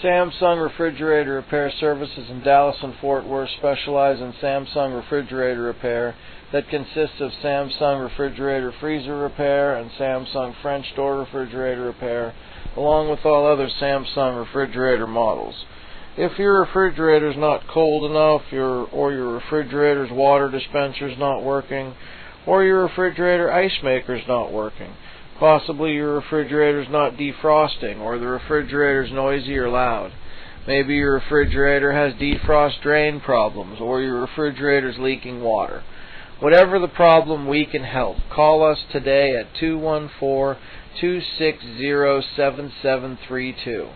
Samsung Refrigerator Repair Services in Dallas and Fort Worth specialize in Samsung refrigerator repair that consists of Samsung refrigerator freezer repair and Samsung French door refrigerator repair, along with all other Samsung refrigerator models. If your refrigerator is not cold enough, or your refrigerator's water dispenser is not working, or your refrigerator ice maker is not working, possibly your refrigerator is not defrosting, or the refrigerator is noisy or loud. Maybe your refrigerator has defrost drain problems, or your refrigerator is leaking water. Whatever the problem, we can help. Call us today at 214-260-7732.